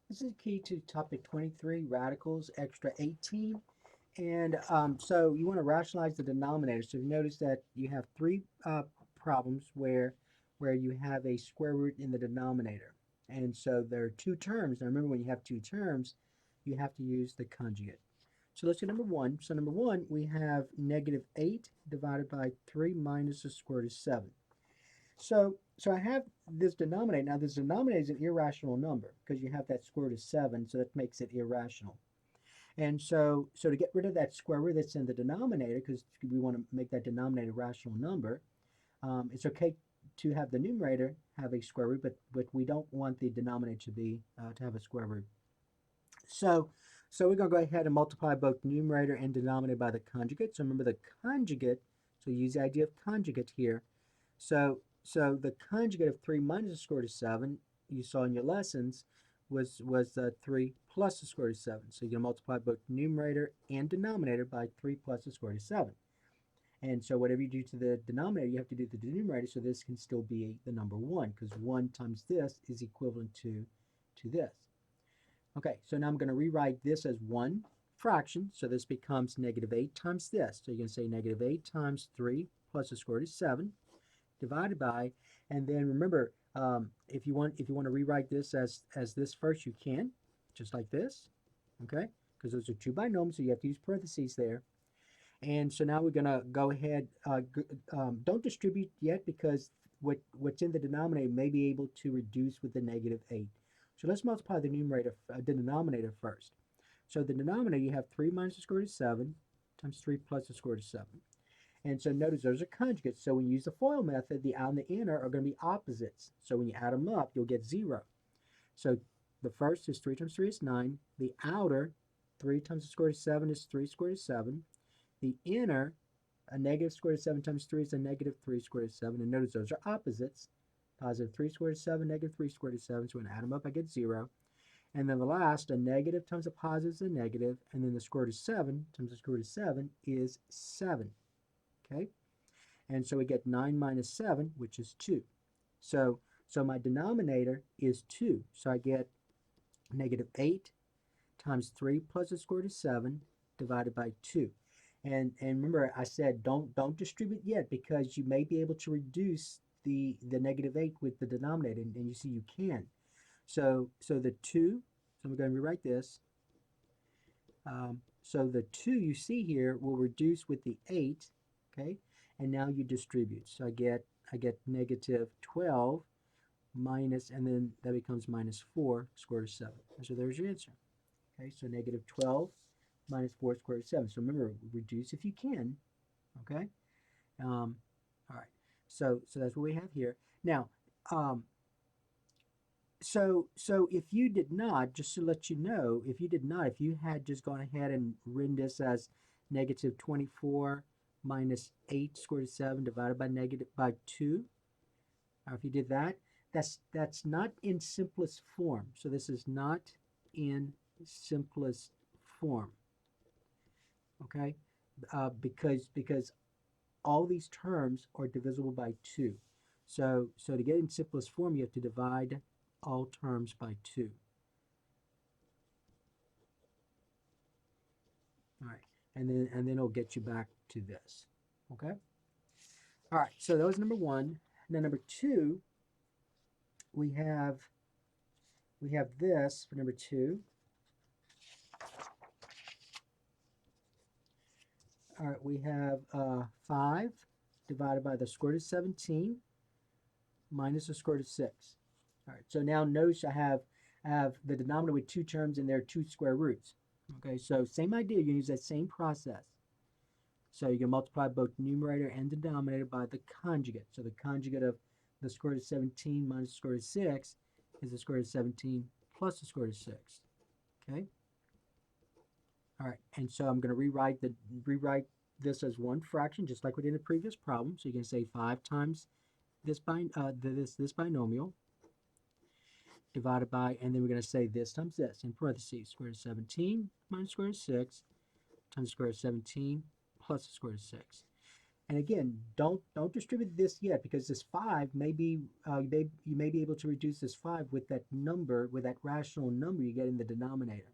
This is key to topic 23, radicals, extra 18. And so you want to rationalize the denominator. So you notice that you have three problems where you have a square root in the denominator. And so there are two terms. Now remember, when you have two terms, you have to use the conjugate. So let's get number one. So number one, we have negative 8 divided by 3 minus the square root of 7. So I have this denominator. Now this denominator is an irrational number because you have that square root of 7, so that makes it irrational. And so to get rid of that square root that's in the denominator, because we want to make that denominator a rational number, it's okay to have the numerator have a square root, but we don't want the denominator to have a square root. So so we're going to go ahead and multiply both numerator and denominator by the conjugate. So remember the conjugate, so use the idea of conjugate here. So the conjugate of 3 minus the square root of 7, you saw in your lessons, was 3 plus the square root of 7. So you're going to multiply both numerator and denominator by 3 plus the square root of 7. And so whatever you do to the denominator, you have to do to the numerator, so this can still be the number 1, because 1 times this is equivalent to this. Okay, so now I'm going to rewrite this as one fraction, so this becomes negative 8 times this. So you're going to say negative 8 times 3 plus the square root of 7 divided by, and then remember, if you want to rewrite this as this first, you can, just like this, okay? Because those are two binomials, so you have to use parentheses there. And so now we're gonna go ahead. Don't distribute yet because what's in the denominator may be able to reduce with the negative 8. So let's multiply the denominator first. So the denominator, you have 3 minus the square root of 7 times 3 plus the square root of 7. And so notice those are conjugates. So when you use the FOIL method, the out and the inner are going to be opposites. So when you add them up, you'll get 0. So the first is 3 times 3 is 9. The outer, 3 times the square root of 7 is 3 square root of 7. The inner, a negative square root of 7 times 3 is a negative 3 square root of 7. And notice those are opposites. Positive 3 square root of 7, negative 3 square root of 7. So when I add them up, I get 0. And then the last, a negative times a positive is a negative. And then the square root of 7 times the square root of 7 is 7. Okay? And so we get 9 minus 7, which is 2. So my denominator is 2. So I get negative 8 times 3 plus the square root of 7 divided by 2. And remember, I said don't distribute yet because you may be able to reduce the negative 8 with the denominator, and you see you can. So the 2, so I'm going to rewrite this. So the 2 you see here will reduce with the 8, okay? And now you distribute. So I get negative 12 minus, and then that becomes minus 4 square root of 7. So there's your answer. Okay, so negative 12 minus 4 square root of 7. So remember, reduce if you can. Okay? All right. So that's what we have here. Now, so if you did not, just to let you know, if you had just gone ahead and written this as negative 24 minus 8 square root of 7 divided by 2, or if you did that, that's not in simplest form. So this is not in simplest form. Okay, because all these terms are divisible by 2. So to get in simplest form, you have to divide all terms by 2. All right, and then it'll get you back to this. Okay. All right. So that was number 1. Now number 2, we have this for number 2. All right, we have 5 divided by the square root of 17 minus the square root of 6. All right, so now notice I have the denominator with 2 terms and there are 2 square roots. Okay, so same idea, you can use that same process. So you can multiply both numerator and denominator by the conjugate. So the conjugate of the square root of 17 minus the square root of 6 is the square root of 17 plus the square root of 6. Okay? All right, and so I'm going to rewrite this as one fraction, just like we did in the previous problem. So you can say 5 times this binomial divided by, and then we're going to say this times this in parentheses, square root of 17 minus square root of 6 times the square root of 17 plus the square root of 6. And again, don't distribute this yet because this 5 may be, you may be able to reduce this 5 with that number, with that rational number you get in the denominator.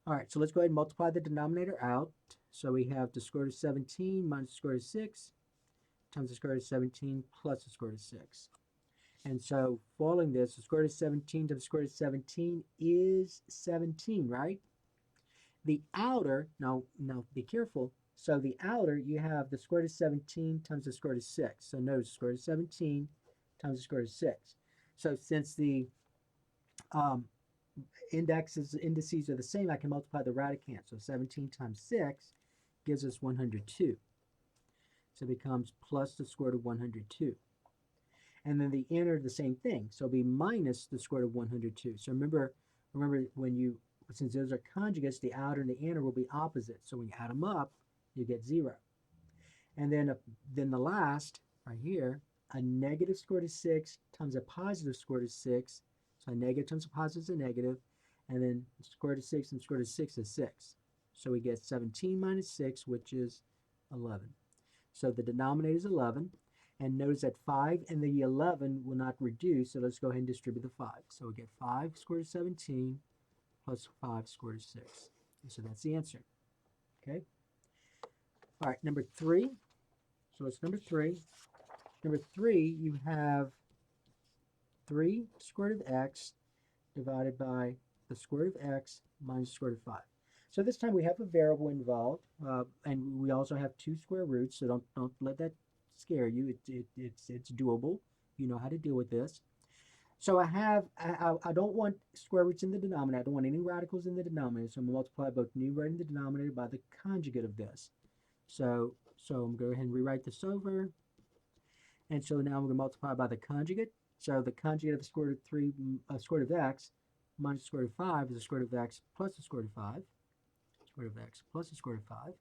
All right, so let's go ahead and multiply the denominator out. So we have the square root of 17 minus the square root of 6 times the square root of 17 plus the square root of 6. And so following this, the square root of 17 times the square root of 17 is 17, right? The outer, now be careful. So the outer, you have the square root of 17 times the square root of 6. So notice the square root of 17 times the square root of 6. So since the um, indices are the same, I can multiply the radicand. So 17 times 6 gives us 102. So it becomes plus the square root of 102. And then the inner, the same thing. So it'll be minus the square root of 102. So remember when you, since those are conjugates, the outer and the inner will be opposite. So when you add them up, you get 0. And then the last, right here, a negative square root of 6 times a positive square root of 6. So a negative times a positive is a negative. And then square root of 6 and square root of 6 is 6. So we get 17 minus 6, which is 11. So the denominator is 11. And notice that 5 and the 11 will not reduce, so let's go ahead and distribute the 5. So we get 5 square root of 17 plus 5 square root of 6. And so that's the answer. Okay? All right, number 3. So it's number 3. Number 3, you have 3 square root of x divided by the square root of x minus the square root of 5. So this time we have a variable involved, and we also have 2 square roots, so don't let that scare you. It's doable. You know how to deal with this. So I don't want square roots in the denominator. I don't want any radicals in the denominator. So I'm going to multiply both numerator and the denominator by the conjugate of this. So I'm going to go ahead and rewrite this over. And so now I'm going to multiply by the conjugate. So the conjugate of the square root of 3, square root of x minus the square root of 5 is the square root of x plus the square root of 5. Square root of x plus the square root of 5.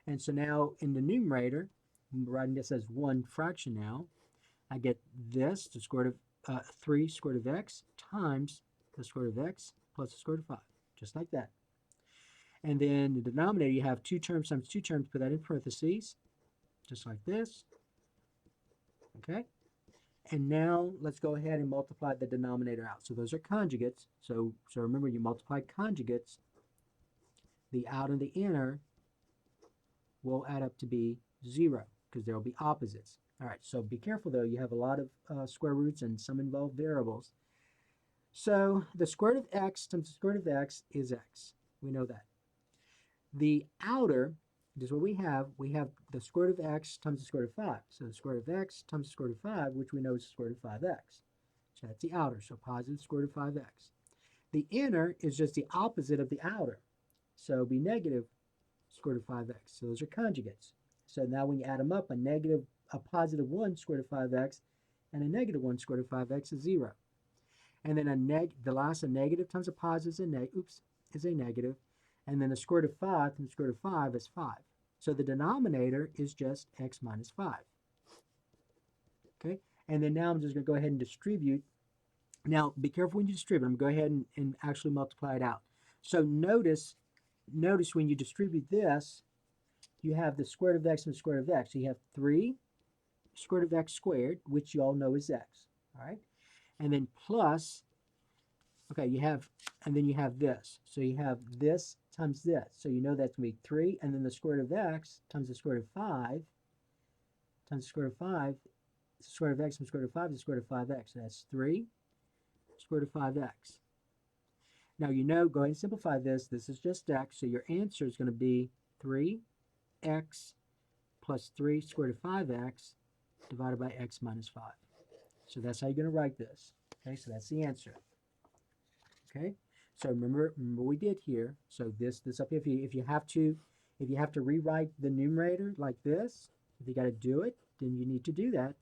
And so now in the numerator, I'm writing this as one fraction now. I get this, the square root of 3 square root of x times the square root of x plus the square root of 5, just like that. And then the denominator, you have 2 terms times 2 terms, put that in parentheses, just like this. Okay? And now let's go ahead and multiply the denominator out. So those are conjugates. So remember, you multiply conjugates, the outer and the inner will add up to be 0 because there will be opposites. All right, so be careful though. You have a lot of square roots and some involve variables. So the square root of x times the square root of x is x. We know that. The outer, this is what we have. We have the square root of x times the square root of 5. So the square root of x times the square root of 5, which we know is the square root of 5x. So that's the outer, so positive square root of 5x. The inner is just the opposite of the outer. So it'll be negative square root of 5x. So those are conjugates. So now when you add them up, a positive 1 square root of 5x and a negative 1 square root of 5x is 0. And then the last, a negative times a positive is a negative. And then the square root of 5 times the square root of 5 is 5. So the denominator is just x minus 5. Okay? And then now I'm just going to go ahead and distribute. Now, be careful when you distribute. I'm going to go ahead and actually multiply it out. So notice when you distribute this, you have the square root of x and the square root of x. So you have 3 square root of x squared, which you all know is x. All right? And then plus, okay, and then you have this. So you have this times this. So you know that's going to be 3, and then the square root of x times the square root of 5 times the square root of 5. The square root of x times the square root of 5 is the square root of 5x. So that's 3 square root of 5x. Now you know, go ahead and simplify this. This is just x, so your answer is going to be 3x plus 3 square root of 5x divided by x minus 5. So that's how you're going to write this. Okay, so that's the answer. Okay, so remember what we did here. So this up here, if you have to rewrite the numerator like this, if you got to do it, then you need to do that.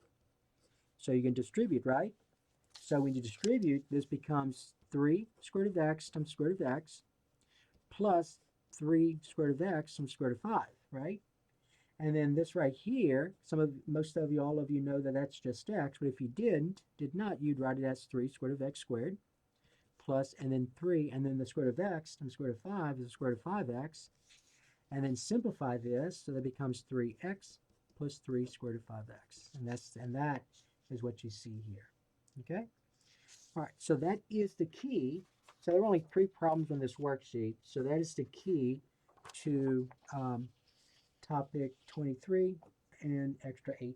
So you can distribute, right? So when you distribute, this becomes 3 square root of x times square root of x plus 3 square root of x times square root of 5, right? And then this right here, most of you, all of you know that that's just x, but if you did not, you'd write it as 3 square root of x squared plus, and then 3, and then the square root of x times square root of 5 is the square root of 5x. and then simplify this so that becomes 3x plus 3 square root of 5x. And that is what you see here. Okay? All right, so that is the key. So there are only 3 problems on this worksheet. So that is the key to topic 23 and extra 18.